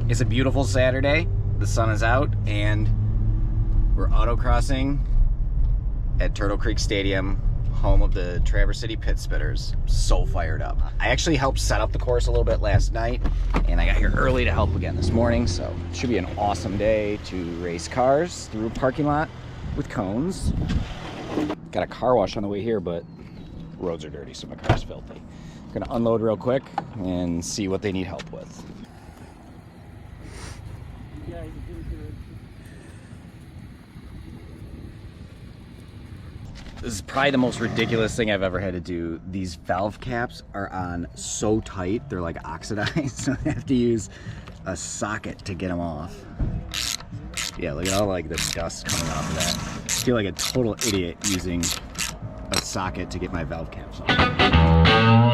It's a beautiful Saturday. The sun is out and we're autocrossing at Turtle Creek Stadium, home of the Traverse City Pit Spitters. So fired up. I actually helped set up the course a little bit last night and I got here early to help again this morning, so it should be an awesome day to race cars through a parking lot with cones. Got a car wash on the way here, but roads are dirty, so my car's filthy. Gonna unload real quick and see what they need help with. This is probably the most ridiculous thing I've ever had to do. These valve caps are on so tight, they're like oxidized, so I have to use a socket to get them off. Yeah, look at all like the dust coming off of that. I feel like a total idiot using a socket to get my valve caps off.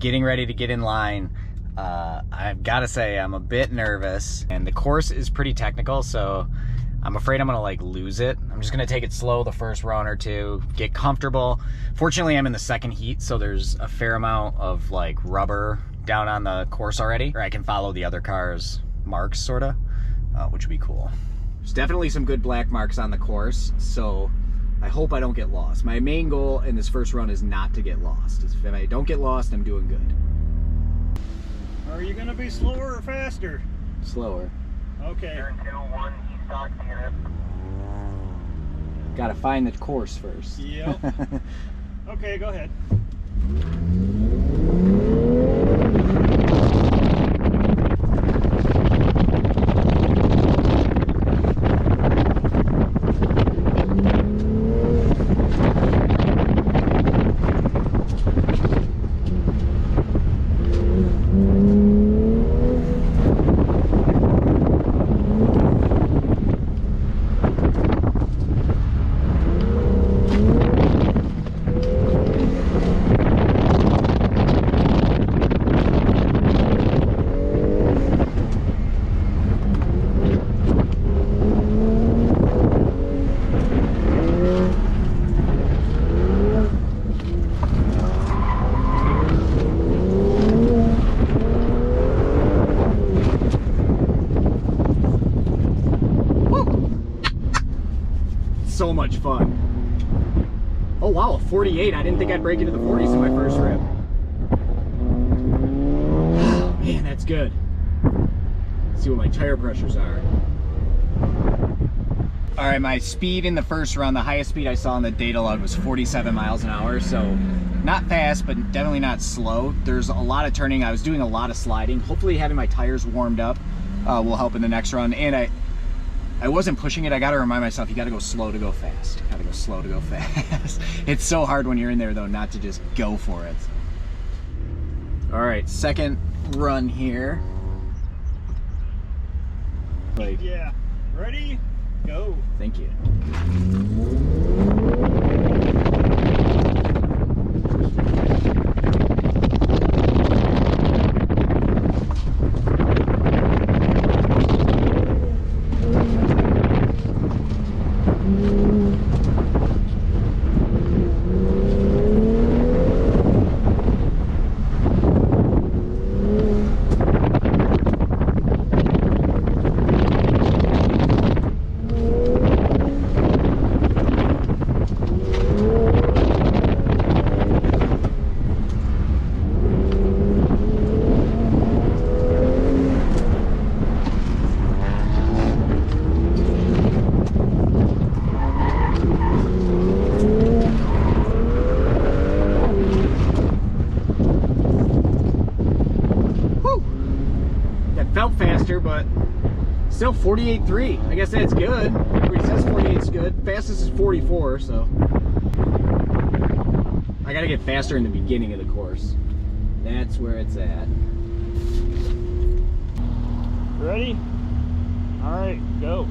getting ready to get in line. I've got to say I'm a bit nervous, and the course is pretty technical, so I'm afraid I'm gonna like lose it. I'm just gonna take it slow the first run or two, get comfortable. Fortunately, I'm in the second heat, so there's a fair amount of like rubber down on the course already, or I can follow the other cars' marks, sorta, which would be cool. There's definitely some good black marks on the course, so I hope I don't get lost. My main goal in this first run is not to get lost. If I don't get lost, I'm doing good. Are you gonna be slower or faster? Slower. Okay. Turn 2-1, he's talking to you. Gotta find the course first. Yep. Okay, go ahead. So much fun. Oh wow, a 48. I didn't think I'd break into the 40s in my first rip. Oh, man, that's good. Let's see what my tire pressures are. All right, my speed in the first run, the highest speed I saw in the data log was 47 miles an hour, so not fast, but definitely not slow. There's a lot of turning. I was doing a lot of sliding. Hopefully having my tires warmed up will help in the next run. And I wasn't pushing it. I got to remind myself, you got to go slow to go fast. You got to go slow to go fast. It's so hard when you're in there, though, not to just go for it. All right, second run here. Like, Yeah. Ready? Go. thank you. Felt faster, but still 48.3. I guess that's good. Everybody says 48's good. Fastest is 44, so I gotta get faster in the beginning of the course. That's where it's at. Ready? All right, go.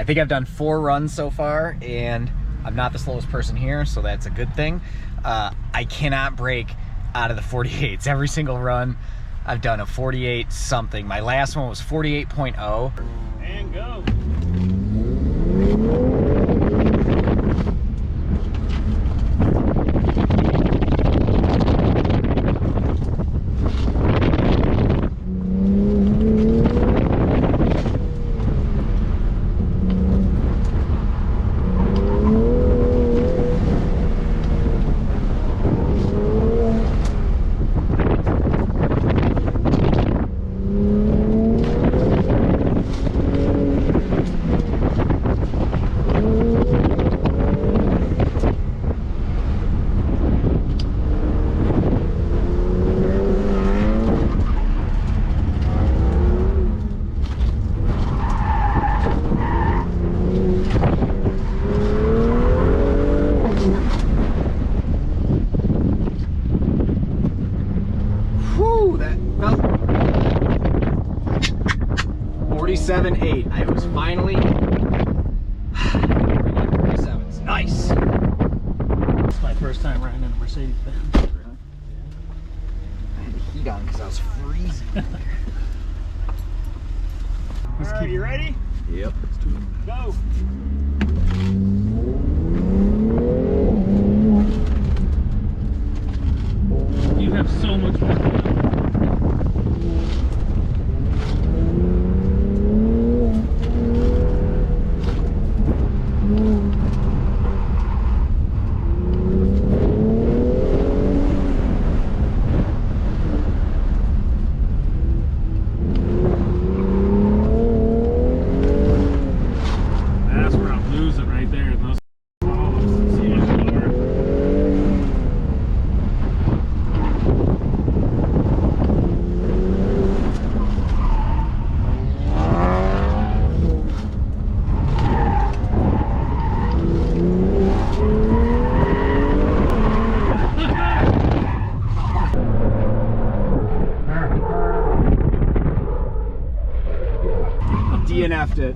think I've done 4 runs so far, and I'm not the slowest person here, so that's a good thing. I cannot break out of the 48s. Every single run, I've done a 48 something. My last one was 48.0. And go. Whew, that felt 47.8. I was finally bringing up 47s. Nice. It's my first time riding in a Mercedes-Benz. I had the heat on because I was freezing. All right, you ready? Yep. Go. You have so much fun. That's where I'm losing right there. Those walls. See it lower. DNF'd it.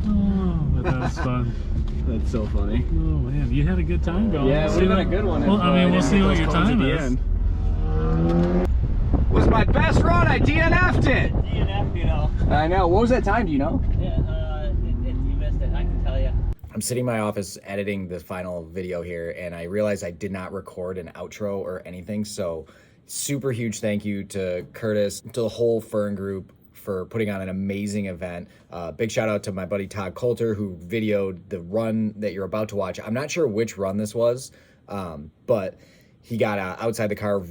Oh, but that's fun. That's so funny. Oh man, you had a good time going. Yeah, it would have been a good one. Well, I mean, we'll see what your time is. Was my best run. I DNF'd it. DNF, you know. I know. What was that time? Do you know? Yeah, you missed it, I can tell you. I'm sitting in my office editing the final video here, and I realized I did not record an outro or anything. So super huge thank you to Curtis, to the whole Fern group for putting on an amazing event. Big shout out to my buddy Todd Coulter, who videoed the run that you're about to watch. I'm not sure which run this was, but he got outside the car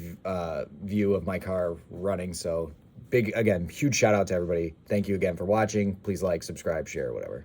view of my car running. So big, again, huge shout out to everybody. Thank you again for watching. Please like, subscribe, share, whatever.